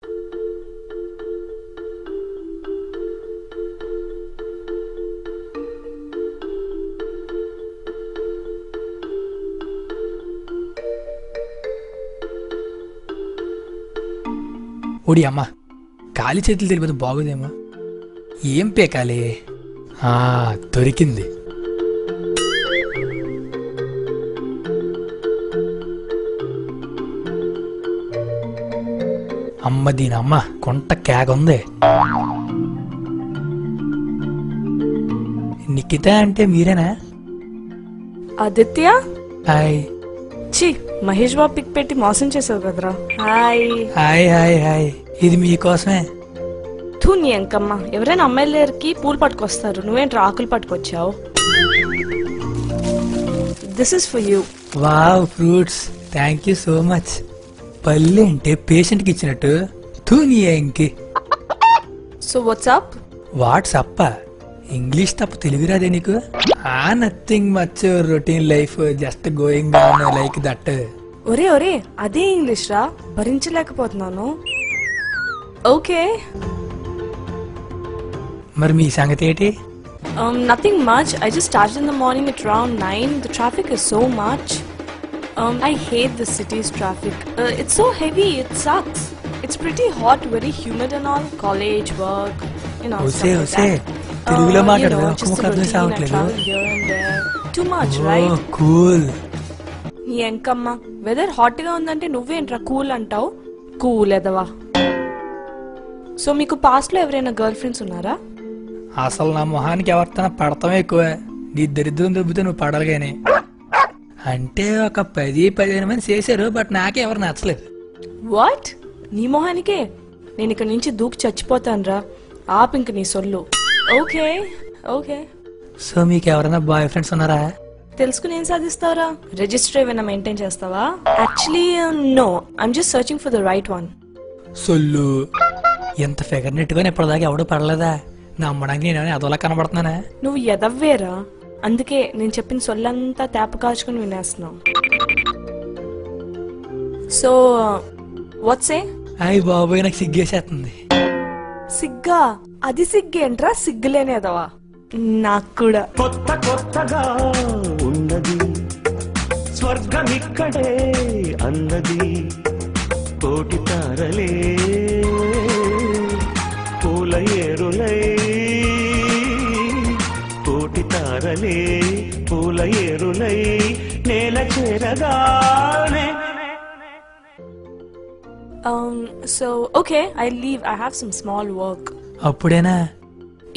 ఓడి అమ్మా, ఖాళీ చేతులు తెలిపోతే బాగోదేమో. ఏం పేకాలి? దొరికింది. అమ్మ దీనమ్మ, కొంట కేకుంది. నిఖిత అంటే మీరేనా? ఆదిత్య? హాయ్. చి, మహేష్ బాబు పిక్ పెట్టి మోసం చేసావు కదరా. Hi hi hi hi. ఇది మీకోసమే. తూ నీ అంకమ్మ, ఎవరైనా అమ్మాయిల దగ్గరికి పూలు పట్టుకొస్తారు, నువ్వేంటి ఆకులు పట్టుకొచ్చావు? This is for you. Wow, fruits. Thank you so much. పల్లె అంటే పేషెంట్ కి ఇచ్చినట్టు. తూ నీ ఇంకి. So WhatsApp? వాట్సప్? ఇంగ్లీష్ తప్ప తెలుగు రాదే నీకు? Nothing much, routine life, just going on like that. ఒరే ఒరే, అదే ఇంగ్లీష్ రా, భరించలేకపోతున్నాను. ఓకే. మరి మీ సంగతి ఏంటి? Nothing much. I just started in the morning at around 9. The traffic is so much. I hate the city's traffic. It's so heavy. It sucks. It's pretty hot, very humid and all. College, work, stuff like that. తెలుగులో మాట్లాడదు. Just the routine. I travel here and there. Too much, right? Cool. నీ ఎంకమ్మ, weather hot గా ఉందంటే నువ్వేంట్రా cool అంటావు? Cool ఎదవా. So మీకు past లో ఎవరైనా గర్ల్ ఫ్రెండ్స్ ఉన్నారా? అసలు నా మొహానికి ఎవరితో పడతాం ఎక్కువ. నీ దరిద్రం దొబ్బితే నువ్వు పడాలిగానే. అంటే ఒక 10-15 మంది చేశారు, బట్ నాకే ఎవరు నచ్చలేదు. వాట్? నీ మొహానికే? నేను ఇక్కడ నుంచి దూకి చచ్చిపోతాను రా. ఆపు ఇంక నీ సొల్లు. Okay okay. సో మీకు ఎవరైనా బాయ్ ఫ్రెండ్స్ ఉన్నారా? తెలుసుకుని ఏం సాధిస్తావురా? రిజిస్టర్ ఏమైనా మెయింటైన్ చేస్తావా? Actually no, I'm just searching for the right one. సొల్లు. ఎంత ఫిగర్ నెట్టుగా ఇప్పటిదాకా ఎవడో పడలేదా? నమ్మడానికి నేను అదోలా కనబడుతున్నానా? నువ్వు ఎదవ్వేరా, అందుకే నేను చెప్పిన సొల్లంతా తేప కాల్చుకుని వినేస్తున్నావు. సో వాట్సే? అయ్యి బాబోయ్, నాకు సిగ్గేసేస్తుంది. సిగ్గా? అది సిగ్గేంట్రా, సిగ్గులేనేదవా. నాకు కూడా. కొత్త కొత్తగా ఉన్నది స్వర్గం ఇక్కడే అన్నది. కోటి తారలే పూల ఏరులై, కోటి తారలే పూల ఏరులై నేల చేరగానే. So okay, I leave. I have some small work. అప్పుడేనా?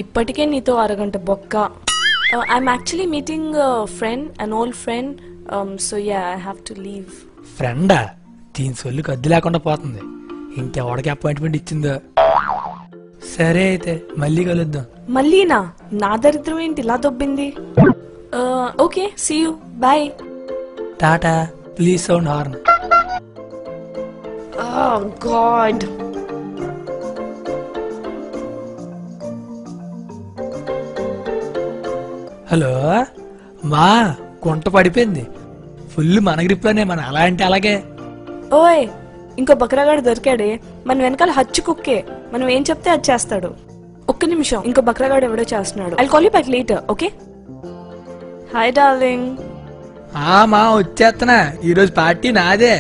ఇప్పటికే నీతో అరగంట బొక్క. I'm actually meeting friend, an old friend. So yeah, I have to leave. ఫ్రెండా? దీని సొల్లుకి అద్దె లేకుండా పోతుంది. ఇంకెవడికి అపాయింట్మెంట్ ఇచ్చిందో. సరే అయితే మళ్ళీ కలుద్దాం. మళ్ళీనా? నా దరిద్రం ఏంటి ఇలా దొబ్బింది? Okay, see you, bye. టాటా. Please sound horn. Oh God. Hello మా, గుంట పడిపోయింది. ఫుల్ మన గ్రిప్లోనే. మన అలా అంటే అలాగే. ఓయ్, ఇంకో బక్రాగాడు దొరికాడే. మన వెనకాల హచ్చు కుక్కే. మనం ఏం చెప్తే అది చేస్తాడు. ఒక్క నిమిషం, ఇంకో బక్రాగాడు ఎవడో చేస్తున్నాడు. I'll call you back later, okay? Hi darling. మా వచ్చేస్తున్నా. ఈరోజు పార్టీ నాదే.